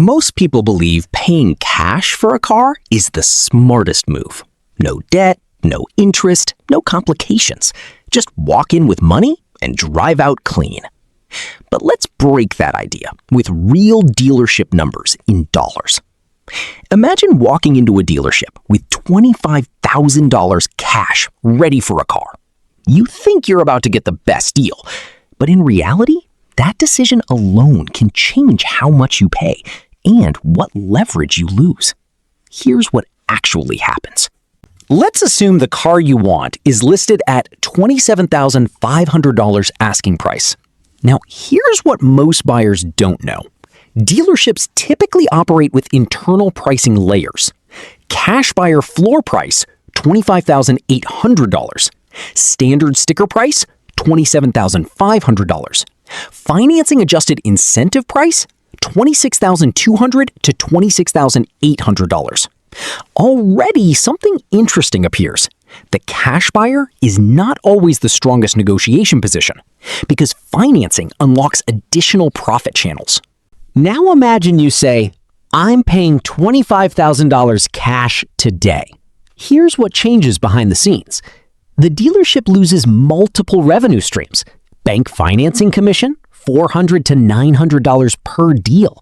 Most people believe paying cash for a car is the smartest move. No debt, no interest, no complications. Just walk in with money and drive out clean. But let's break that idea with real dealership numbers in dollars. Imagine walking into a dealership with $25,000 cash ready for a car. You think you're about to get the best deal, but in reality, that decision alone can change how much you pay and what leverage you lose. Here's what actually happens. Let's assume the car you want is listed at $27,500 asking price. Now, here's what most buyers don't know. Dealerships typically operate with internal pricing layers. Cash buyer floor price, $25,800. Standard sticker price, $27,500. Financing adjusted incentive price, $26,200 to $26,800. Already something interesting appears. The cash buyer is not always the strongest negotiation position because financing unlocks additional profit channels. Now imagine you say, I'm paying $25,000 cash today. Here's what changes behind the scenes. The dealership loses multiple revenue streams. Bank financing commission, $400 to $900 per deal.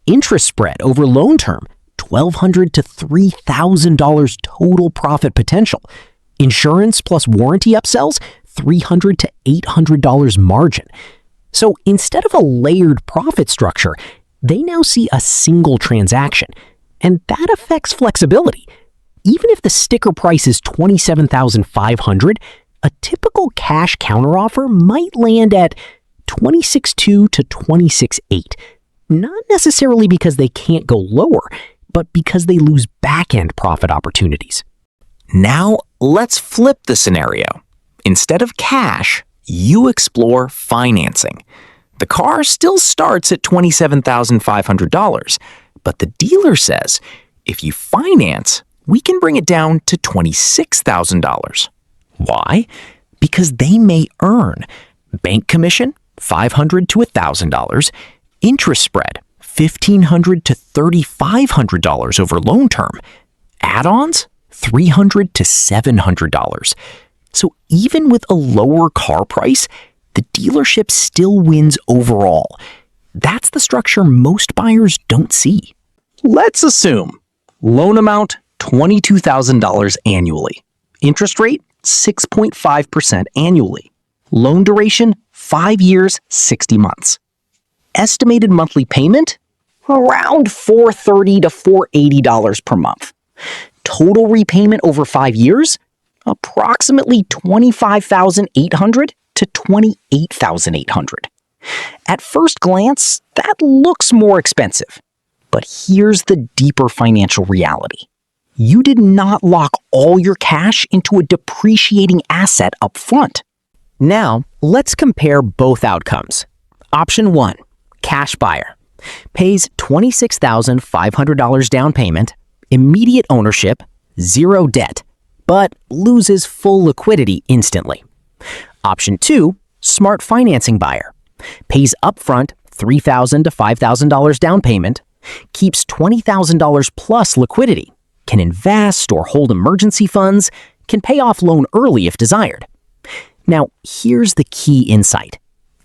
Interest spread over loan term, $1,200 to $3,000 total profit potential. Insurance plus warranty upsells, $300 to $800 margin. So instead of a layered profit structure, they now see a single transaction, and that affects flexibility. Even if the sticker price is $27,500, a typical cash counteroffer might land at $26,200 to $26,800. Not necessarily because they can't go lower, but because they lose back-end profit opportunities. Now, let's flip the scenario. Instead of cash, you explore financing. The car still starts at $27,500, but the dealer says, if you finance, we can bring it down to $26,000. Why? Because they may earn bank commission, $500 to $1,000, interest spread, $1,500 to $3,500 over loan term, add-ons, $300 to $700. So even with a lower car price, the dealership still wins overall. That's the structure most buyers don't see. Let's assume loan amount, $22,000 annually. Interest rate, 6.5% annually. Loan duration, 5 years, 60 months. Estimated monthly payment, around $430 to $480 per month. Total repayment over 5 years, approximately $25,800 to $28,800. At first glance, that looks more expensive. But here's the deeper financial reality. You did not lock all your cash into a depreciating asset up front. Now, let's compare both outcomes. Option 1, cash buyer. Pays $26,500 down payment, immediate ownership, zero debt, but loses full liquidity instantly. Option 2, smart financing buyer. Pays upfront $3,000 to $5,000 down payment, keeps $20,000 plus liquidity, can invest or hold emergency funds, can pay off loan early if desired. Now, here's the key insight.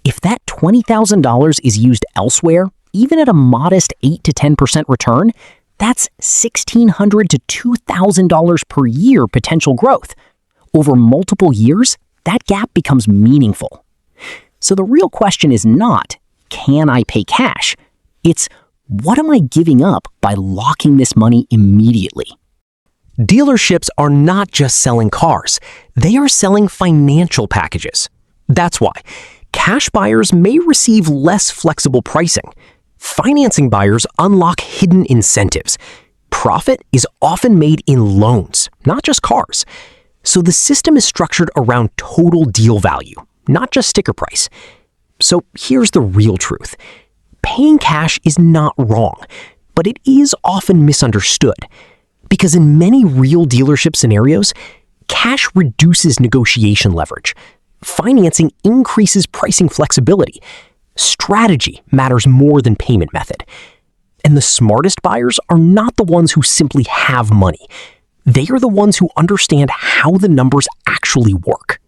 If that $20,000 is used elsewhere, even at a modest 8 to 10% return, that's $1,600 to $2,000 per year potential growth. Over multiple years, that gap becomes meaningful. So the real question is not, can I pay cash? It's, what am I giving up by locking this money immediately? Dealerships are not just selling cars, they are selling financial packages. That's why cash buyers may receive less flexible pricing. Financing buyers unlock hidden incentives. Profit is often made in loans, not just cars. So the system is structured around total deal value, not just sticker price. So here's the real truth. Paying cash is not wrong, but it is often misunderstood. Because in many real dealership scenarios, cash reduces negotiation leverage. Financing increases pricing flexibility. Strategy matters more than payment method. And the smartest buyers are not the ones who simply have money. They are the ones who understand how the numbers actually work.